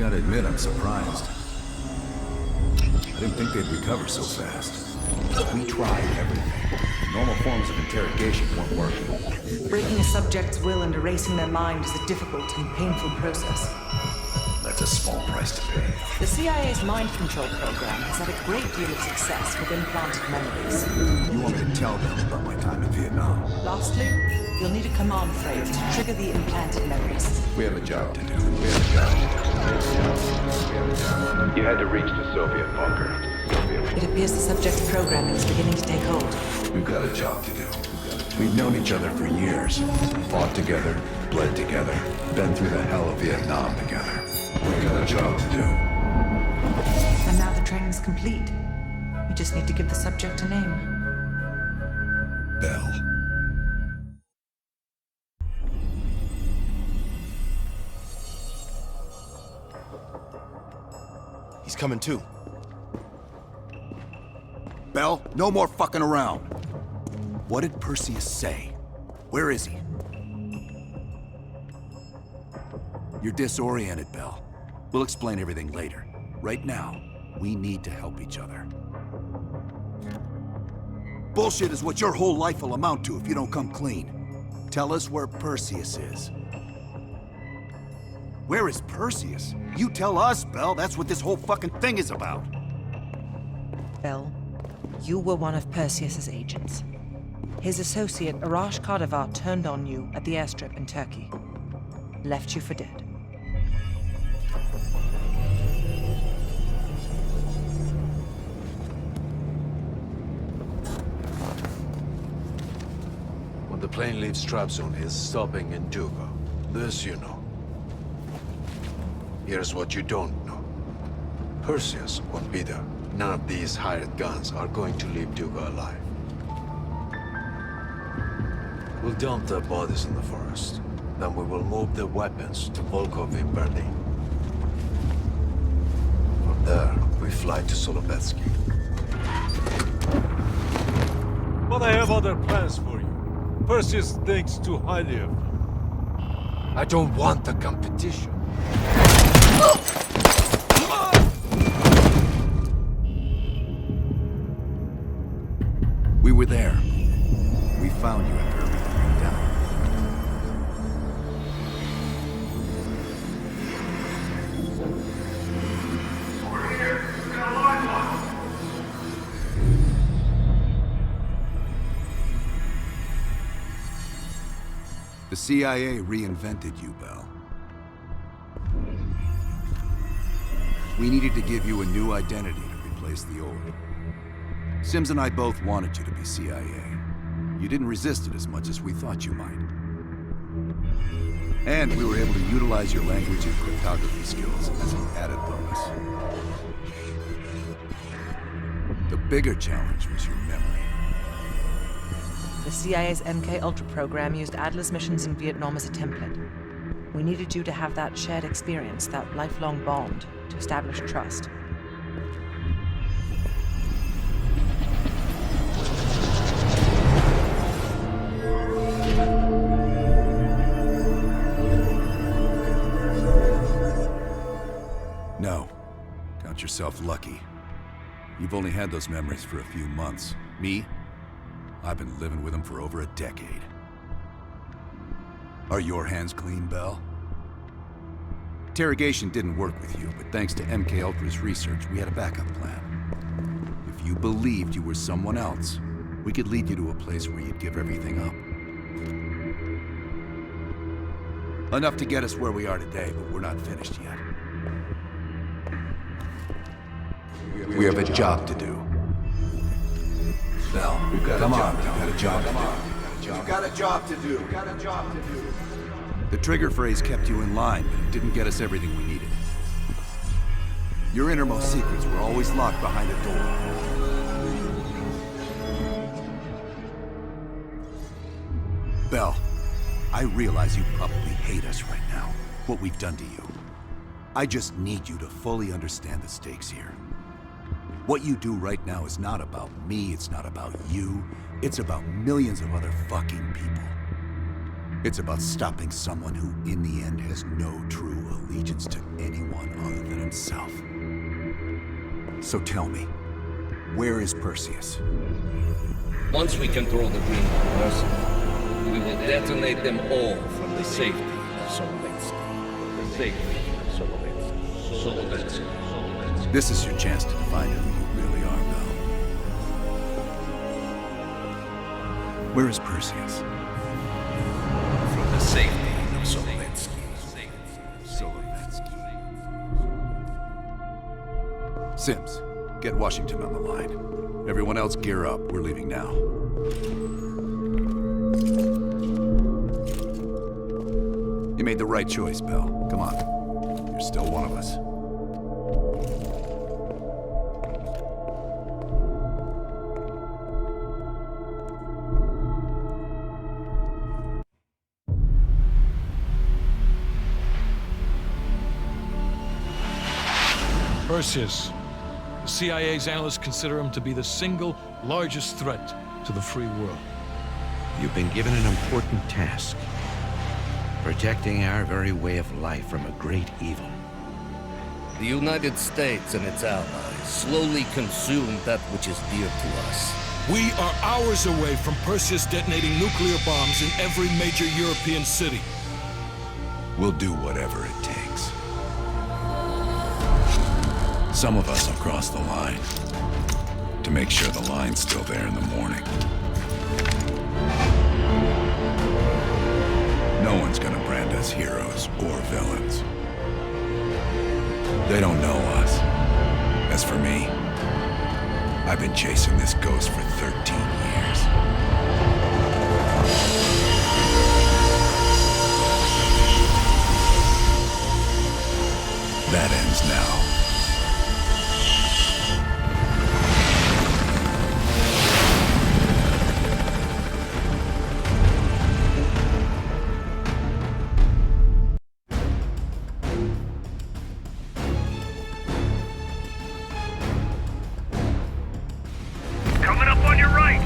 gotta admit, I'm surprised. I didn't think they'd recover so fast. We tried everything. Normal forms of interrogation weren't working. Breaking a subject's will and erasing their mind is a difficult and painful process. That's a small price to pay. The CIA's mind control program has had a great deal of success with implanted memories. You want me to tell them about my time in Vietnam? Lastly, you'll need a command phrase to trigger the implanted memories. We have a job to do. You had to reach the Soviet bunker. It appears the subject's programming is beginning to take hold. We've got a job to do. We've known each other for years. Fought together, bled together, been through the hell of Vietnam together. We've got a job to do. And now the training's complete. We just need to give the subject a name. Bell. He's coming too. Bell, no more fucking around. What did Perseus say? Where is he? You're disoriented, Bell. We'll explain everything later. Right now, we need to help each other. Bullshit is what your whole life will amount to if you don't come clean. Tell us where Perseus is. Where is Perseus? You tell us, Bell. That's what this whole fucking thing is about. Bell, you were one of Perseus's agents. His associate, Arash Kardavar, turned on you at the airstrip in Turkey. Left you for dead. When the plane leaves Trabzon, it's stopping in Duga. This you know. Here's what you don't know. Perseus won't be there. None of these hired guns are going to leave Duga alive. We'll dump their bodies in the forest. Then we will move the weapons to Volkov in Berlin. From there, we fly to Solovetsky. But I have other plans for you. Perseus thinks too highly of you. I don't want the competition. We were there. We found you after everything went down. The CIA reinvented you, Bell. We needed to give you a new identity to replace the old. Sims and I both wanted you to be CIA. You didn't resist it as much as we thought you might. And we were able to utilize your language and cryptography skills as an added bonus. The bigger challenge was your memory. The CIA's MK Ultra program used Adler's missions in Vietnam as a template. We needed you to have that shared experience, that lifelong bond, to establish trust. No. Count yourself lucky. You've only had those memories for a few months. Me? I've been living with them for over a decade. Are your hands clean, Bell? Interrogation didn't work with you, but thanks to MK Ultra's research, we had a backup plan. If you believed you were someone else, we could lead you to a place where you'd give everything up. Enough to get us where we are today, but we're not finished yet. We have a job to do. Bell, come on, we've got a job to do. You've got a job to do. We've got a job to do. The trigger phrase kept you in line, but it didn't get us everything we needed. Your innermost secrets were always locked behind a door. Bell, I realize you probably hate us right now, what we've done to you. I just need you to fully understand the stakes here. What you do right now is not about me, it's not about you, it's about millions of other fucking people. It's about stopping someone who, in the end, has no true allegiance to anyone other than himself. So tell me, where is Perseus? Once we control the green person, we will detonate them all from the safety of Solovetsky. The safety of Solovetsky. This is your chance to define who you really are, Bell. Where is Perseus? From the safety of Solovetsky. Sims, get Washington on the line. Everyone else gear up. We're leaving now. You made the right choice, Bell. Come on. You're still one of us. Perseus. The CIA's analysts consider him to be the single largest threat to the free world. You've been given an important task. Protecting our very way of life from a great evil. The United States and its allies slowly consume that which is dear to us. We are hours away from Perseus detonating nuclear bombs in every major European city. We'll do whatever it takes. Some of us will cross the line to make sure the line's still there in the morning. No one's gonna brand us heroes or villains. They don't know us. As for me, I've been chasing this ghost for 13 years. That ends now. Coming up on your right.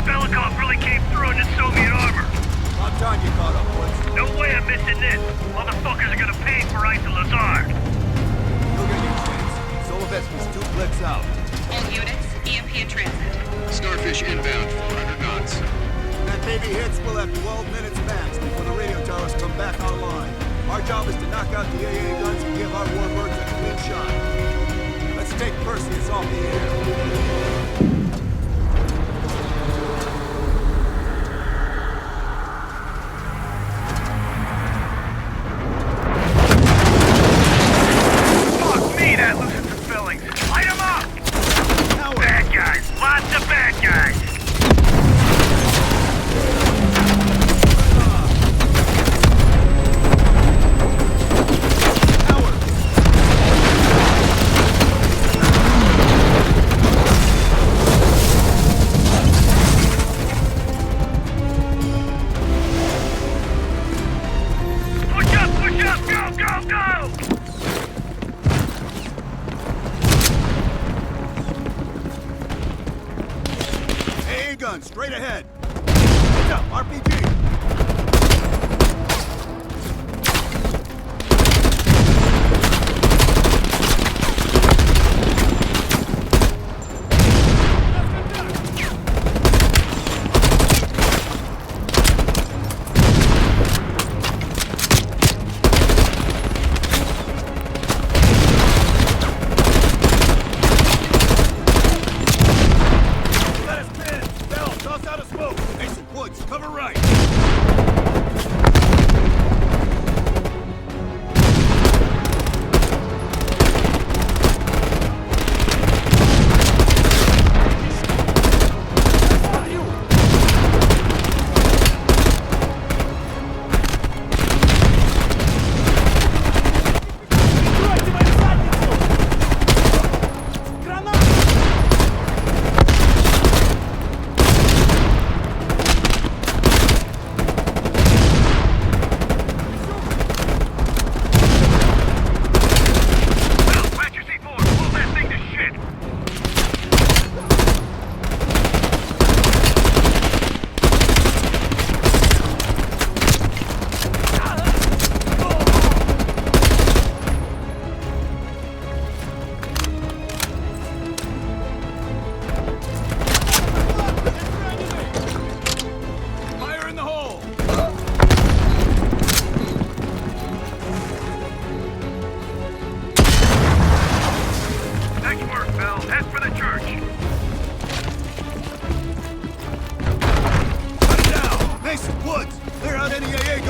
Belikov really came through in his Soviet armor. About time you caught up, Woods. No way I'm missing this. Motherfuckers are gonna pay for Issa Lazar. Look at these things. Solovetsky's 2 clicks out. All units, EMP in transit. Starfish inbound, 400 knots. That baby hits will have 12 minutes max before the radio towers come back online. Our job is to knock out the AA guns and give our warbirds a clean shot. Let's take Perseus off the air. Fuck me, that loosens some fillings. Light 'em up! Bad guys. Lots of bad guys. Push up, go, go, go! AA gun, straight ahead. Heads up, RPG. Let us spin. Bell, toss out a smoke. Mason, Woods, cover right.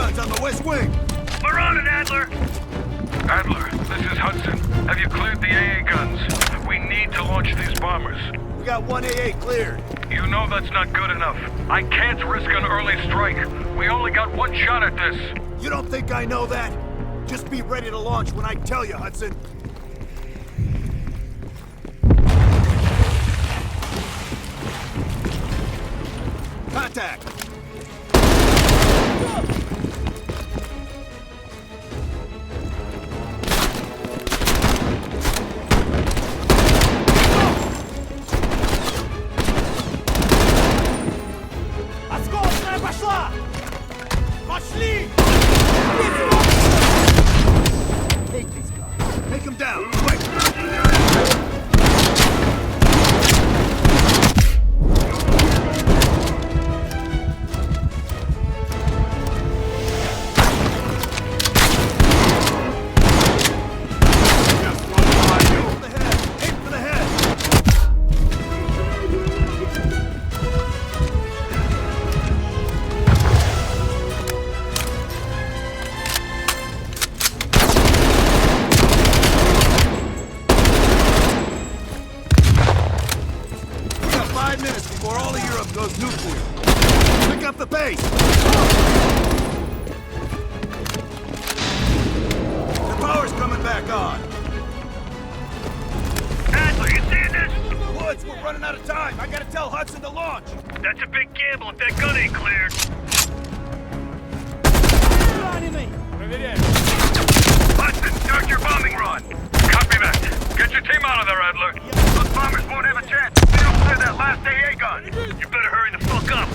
guns on the west wing! We're on it, Adler! Adler, this is Hudson. Have you cleared the AA guns? We need to launch these bombers. We got one AA cleared. You know that's not good enough. I can't risk an early strike. We only got one shot at this. You don't think I know that? Just be ready to launch when I tell you, Hudson. Contact! Осколочная пошла! Пошли! Take these guys. Take them down, quick! That's a big gamble if that gun ain't cleared. Hudson, start your bombing run. Copy that. Get your team out of there, Adler. Those bombers won't have a chance if they don't clear that last AA gun. You better hurry the fuck up.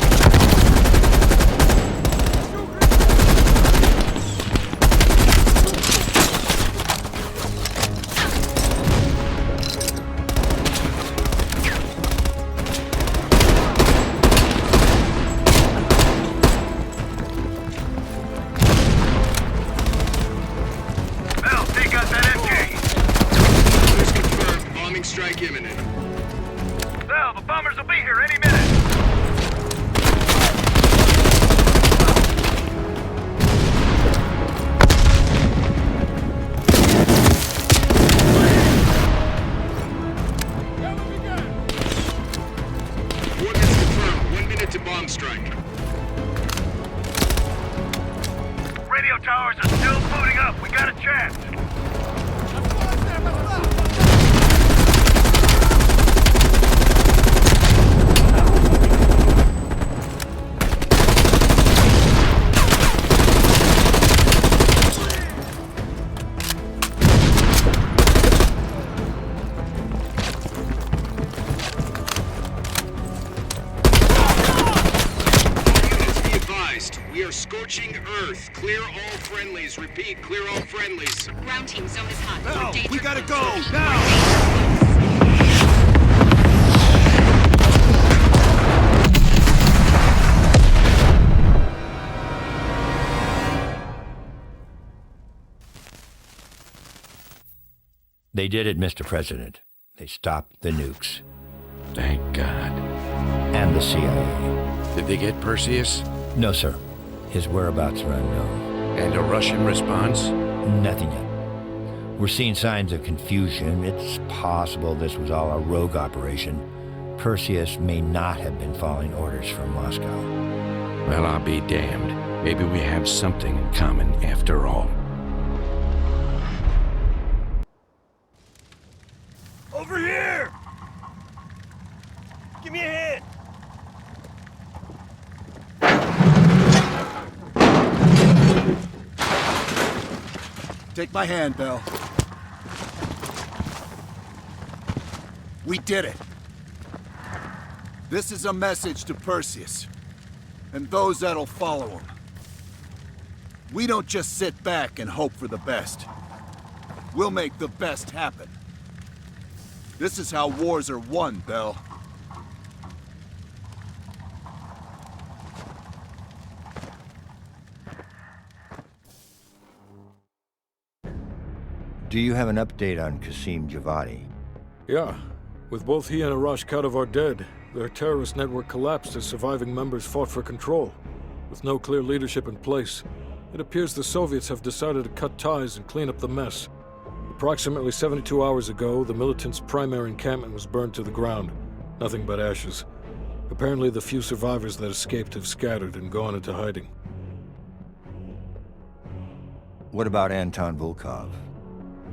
Strike imminent. Val, the bombers will be here any minute. Coordinates confirmed. 1 minute to bomb strike. Radio towers are still booting up. We got a chance. We are scorching Earth. Clear all friendlies. Repeat, clear all friendlies. Ground team zone is hot. No, we gotta go, now! They did it, Mr. President. They stopped the nukes. Thank God. And the CIA. Did they get Perseus? No, sir. His whereabouts are unknown. And a Russian response? Nothing yet. We're seeing signs of confusion. It's possible this was all a rogue operation. Perseus may not have been following orders from Moscow. Well, I'll be damned. Maybe we have something in common after all. Over here! Give me a hand! Take my hand, Bell. We did it. This is a message to Perseus, and those that'll follow him. We don't just sit back and hope for the best. We'll make the best happen. This is how wars are won, Bell. Do you have an update on Qasim Javadi? Yeah. With both he and Arash Kadivar dead, their terrorist network collapsed as surviving members fought for control. With no clear leadership in place, It appears the Soviets have decided to cut ties and clean up the mess. Approximately 72 hours ago, the militants' primary encampment was burned to the ground. Nothing but ashes. Apparently, the few survivors that escaped have scattered and gone into hiding. What about Anton Volkov?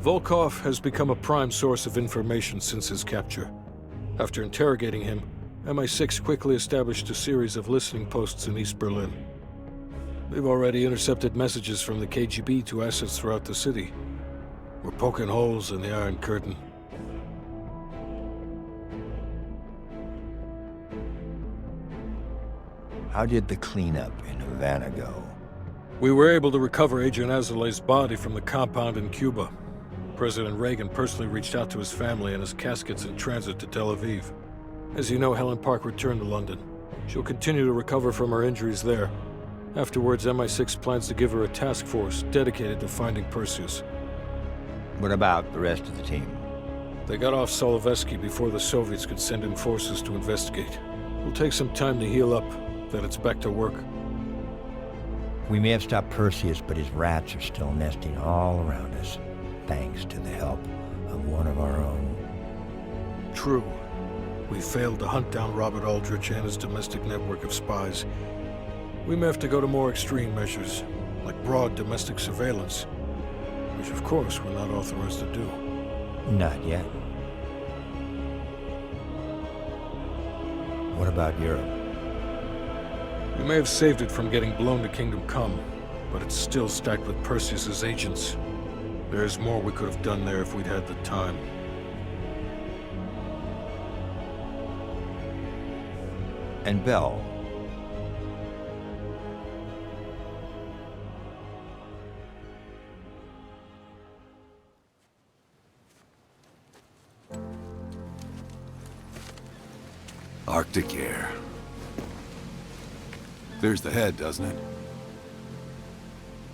Volkov has become a prime source of information since his capture. After interrogating him, MI6 quickly established a series of listening posts in East Berlin. They've already intercepted messages from the KGB to assets throughout the city. We're poking holes in the Iron Curtain. How did the cleanup in Havana go? We were able to recover Adrian Azoulay's body from the compound in Cuba. President Reagan personally reached out to his family, and his casket's in transit to Tel Aviv. As you know, Helen Park returned to London. She'll continue to recover from her injuries there. Afterwards, MI6 plans to give her a task force dedicated to finding Perseus. What about the rest of the team? They got off Solovetsky before the Soviets could send in forces to investigate. It'll take some time to heal up, then it's back to work. We may have stopped Perseus, but his rats are still nesting all around us, thanks to the help of one of our own. True. We failed to hunt down Robert Aldrich and his domestic network of spies. We may have to go to more extreme measures, like broad domestic surveillance, which of course we're not authorized to do. Not yet. What about Europe? We may have saved it from getting blown to Kingdom Come, but it's still stacked with Perseus's agents. There's more we could have done there if we'd had the time. And Bell? Arctic air. There's the head, doesn't it?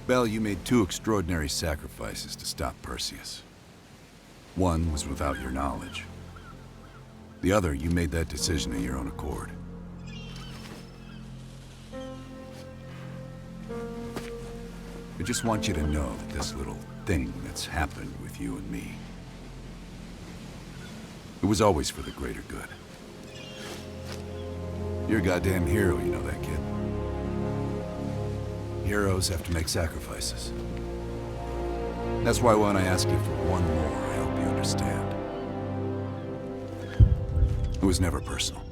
Bell, you made two extraordinary sacrifices to stop Perseus. One was without your knowledge. The other, you made that decision of your own accord. I just want you to know that this little thing that's happened with you and me, it was always for the greater good. You're a goddamn hero, you know that, kid. Heroes have to make sacrifices. That's why when I ask you for one more, I hope you understand. It was never personal.